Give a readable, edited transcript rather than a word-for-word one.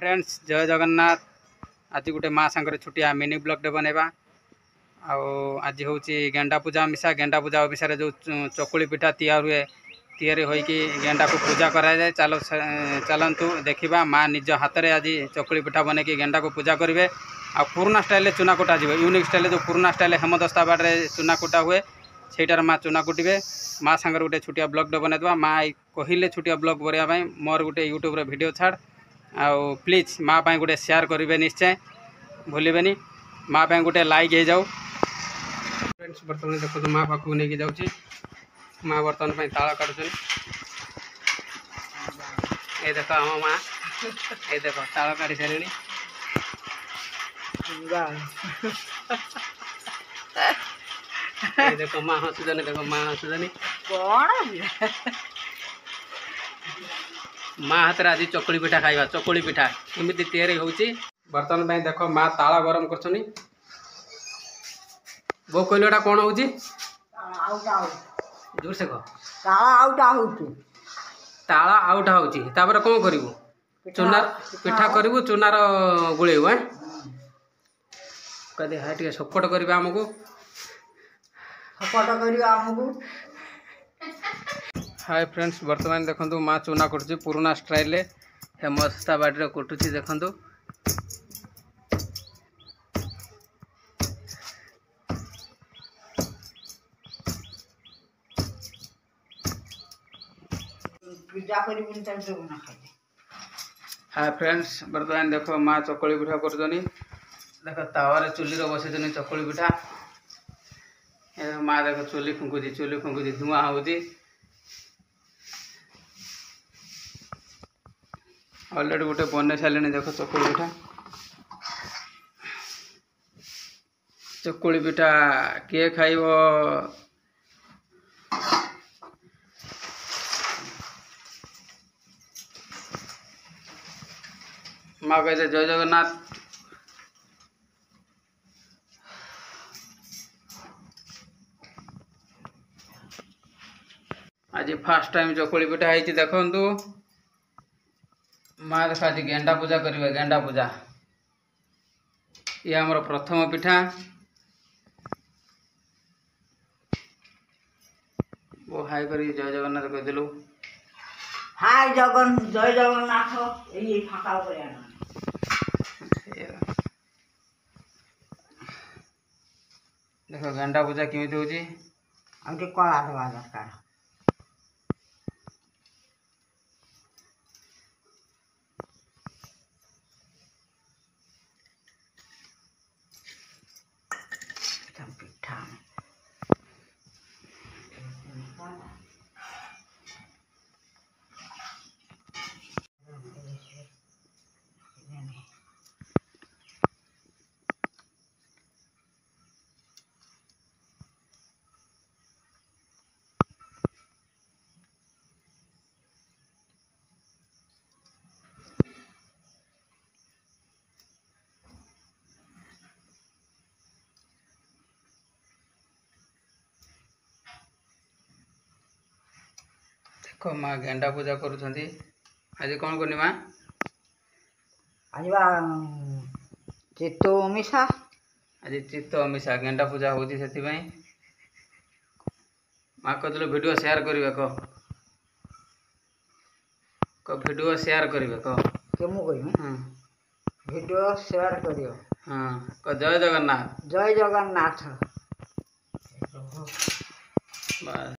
Friends जय जगन्नाथ। आज गोटे माँ सांगे छुटिया मिनी ब्लॉगटे बनवा। आज हूँ गेंडा पूजा मिसा। गेंडा पूजा विषय जो चकुली पिठा तैयार हुए तैयारी होइकी गेंडा को पूजा कराए। चलतु देखा माँ निज हाथ में आज चकुली पिठा बनैकी गेंडा को पूजा करेंगे। आ पुराना स्टाइल चूना कुटा जी यूनिक स्टाइल जो पुराना स्टाइल हेमदस्ता बाटे चूना कुटा हुए सेटार माँ चूना कुटे। माँ सांगे गोटे छुटिया ब्लॉगटे बनईदेवा। माँ कहले छुटिया ब्लॉग बनाई मोर गोटे यूट्यूब वीडियो छाड़ आउ प्लीज माँ पाई गोटे शेयर करेंगे निश्चय भूलें। माँ पाई गोटे लाइक हो जाऊ। फ्रेंड्स बर्तमान देखो तो माँ पाखक नहीं जाऊँगी। माँ बर्तमान ताल काटुन ये देख आम माँ ये देख ताल काटी सारे देखो माँ हसुदनी देखो माँ हसुदनी माँ हाथ आज चकुली पिठा खाइबा। चकुली पिठा केमिति तैयारी होउची बर्तमान देखो माँ ताला गरम करछनी। बो कहलोटा कौन होउची जोर से कह। ताला आउटा होउची तापर कौन करिवु चूना पिठा करिवु चूनार गुळेउ हैं कदे हाय टिके सपोर्ट करबा हमकु हाय फ्रेंड्स बर्तमान देखो माँ चूना कुटुची पुराना स्टाइल हेमदस्ता बाड़ी कुटुची देखो। हाय फ्रेंड्स बर्तमान देखो माँ चकुली पिठा करछनी। देखो तावारे चुली बसैछनी चकुली पिठा। माँ देखो चुली फुंकुची धुआं होउची। ऑलरेडी गोटे बन सारे देख चकुली पिठा। चकुली पिठा किए खाइब माँ कहते जय जगन्नाथ। आज फास्ट टाइम चकुली पिठा है देखु। माँ देख आज गेंडा पूजा करेंगे। गेंडा पूजा ये आमर प्रथम पिठा। वो हाई कर जय जगन्नाथ कहदेलु। हाय जय जगन्नाथ ये फाका देखो गेंडा पूजा केमिति होउची आमके कला देवा दरकार। पिठा देखो माँ गेंडा पूजा करुछंती। आज कौन करनी माँ आज चित्तो मिसा। आज चित्त अमिषा गेंडा पूजा होती से माँ कहते वीडियो शेयर करेंगे कह वीडियो शेयर करेंगे कह वीडियो शेयर करियो। हाँ कह जय जगन्नाथ। जय जगन्नाथ। बस।